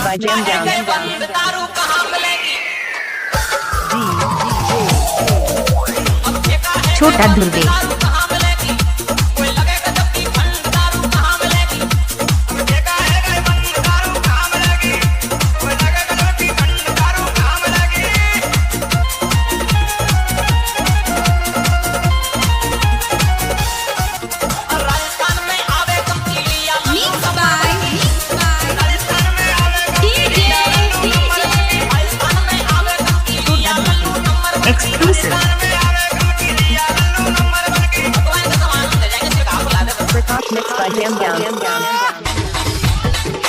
by Jam Down. छोटा दुर्गे exclusive. Mixed by Jam Down.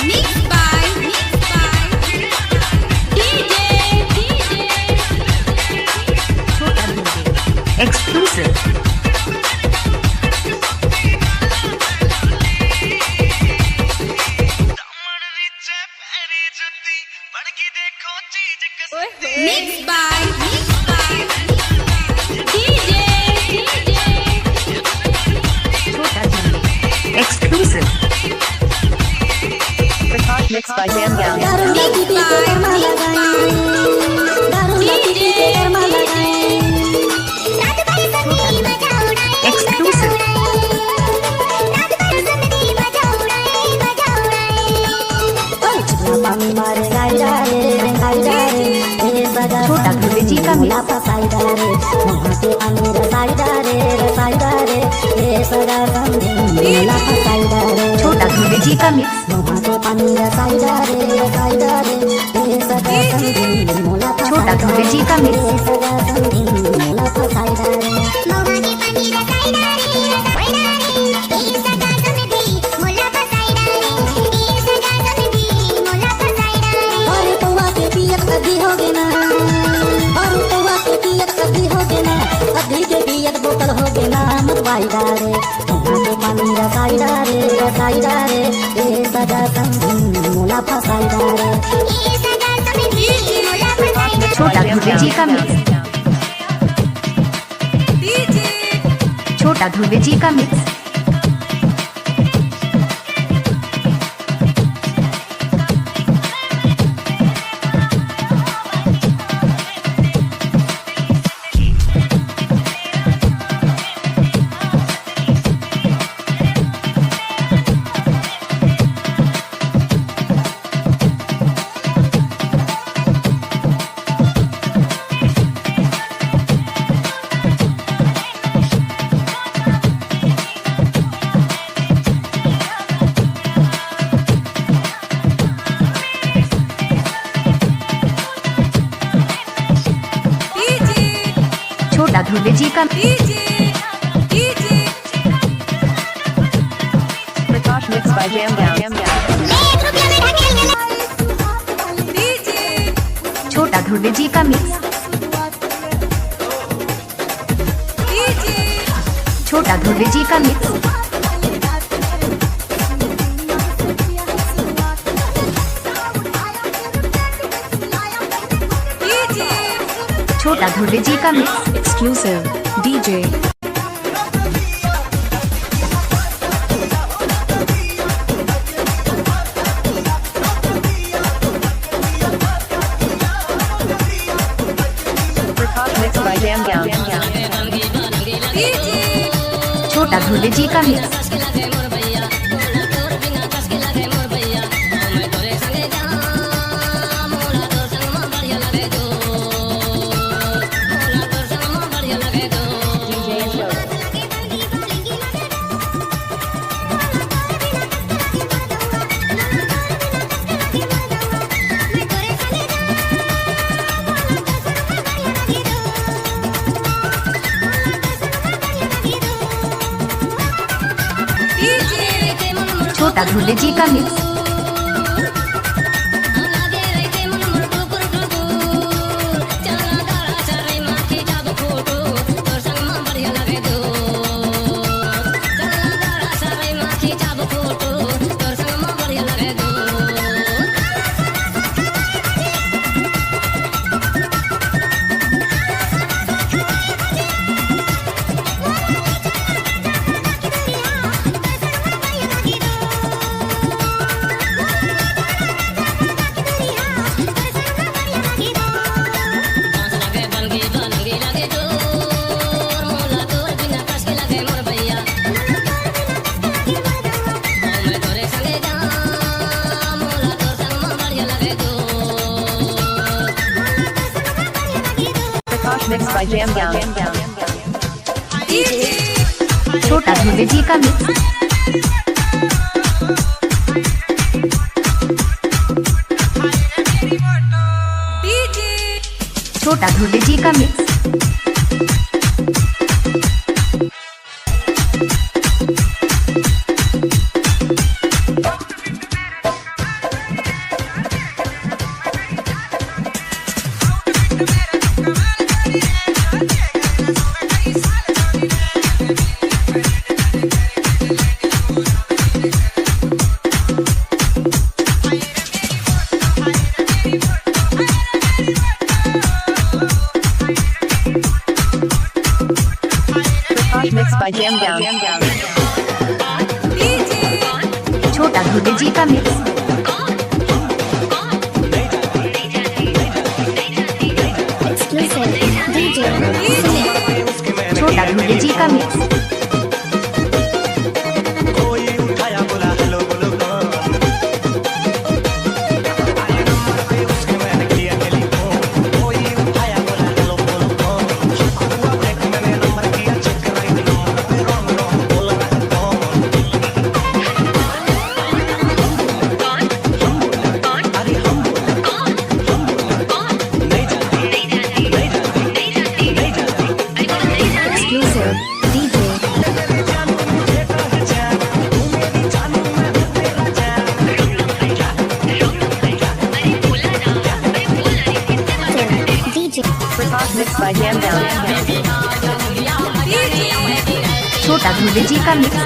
Mixed by DJ. छोटा दुर्गे exclusive. Mixed by DJ. छोटा दुर्गे exclusive. Mixed by Jam Down. Exclusive. छोटा दुर्गे जी का छोटा दुर्गे जी का मिक्स छोटा दुर्गे जी का मिक्स छोटा दुर्गे जी का मिक्स छोटा दुर्गे जी का मिक्स छोटा दुर्गे जी का Mixed by Jam Down. छोटा दुर्गे जी का मिक्स छोटा दुर्गे जी का मिक्स छोटा दुर्गे जी का mix Exclusive DJ. Mixed by Jam Down. छोटा दुर्गे जी का मिक्स छोटा दुर्गे जी का mix mixed by Jam Gown. छोटा धुर्वे जी का मिक्स। छोटा धुर्वे जी का mix. Mixed by Jam Gown. छोटा धुर्वे जी का मिक्स। छोटा धुर्वे जी का mix. Mixed by Jam Gown. छोटा धुर्वे जी का मिक्स।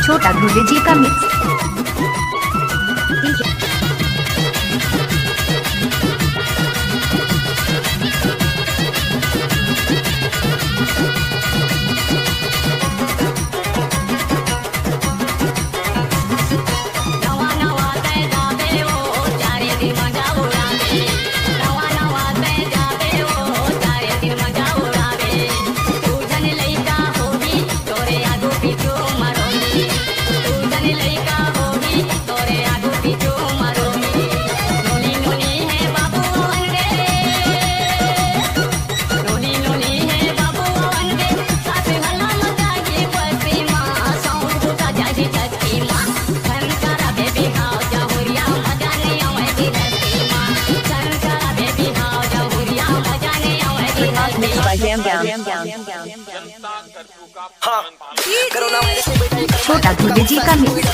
छोटा धुर्वे जी का mix. Mixed by Jam Gown. छोटा धुर्वे जी का mix.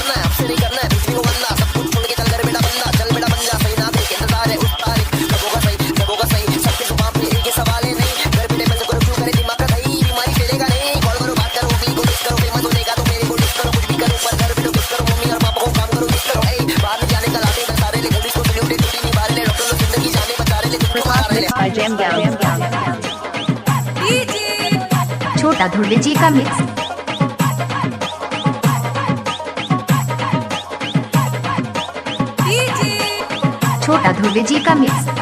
Mixed by Jam Gown. छोटा धुर्वे जी का मिक्स। छोटा धुर्वे जी का mix.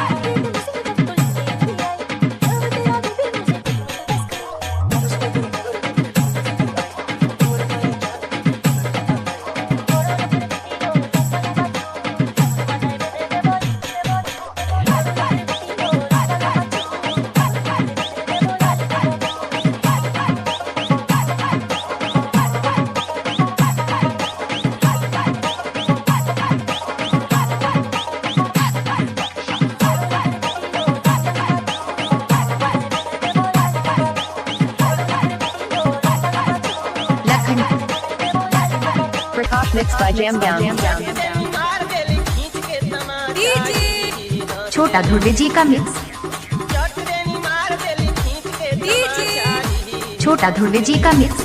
Mixed by Jam Gown. छोटा धुर्वे जी का मिक्स। छोटा धुर्वे जी का मिक्स।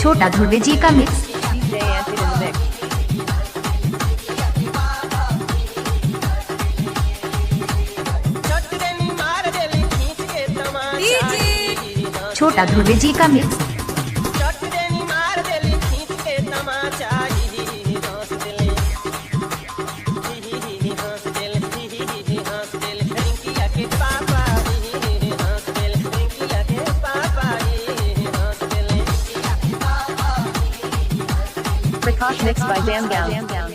छोटा धुर्वे जी का मिक्स। छोटा ध्रुव जी का मिक्स। चटनी मार देली खींच के तमाचा हंस देली हंस देली रिंकिया के पापा हंस देली रिंकिया के पापा हंस देली Prakash mixed by Jam Gown.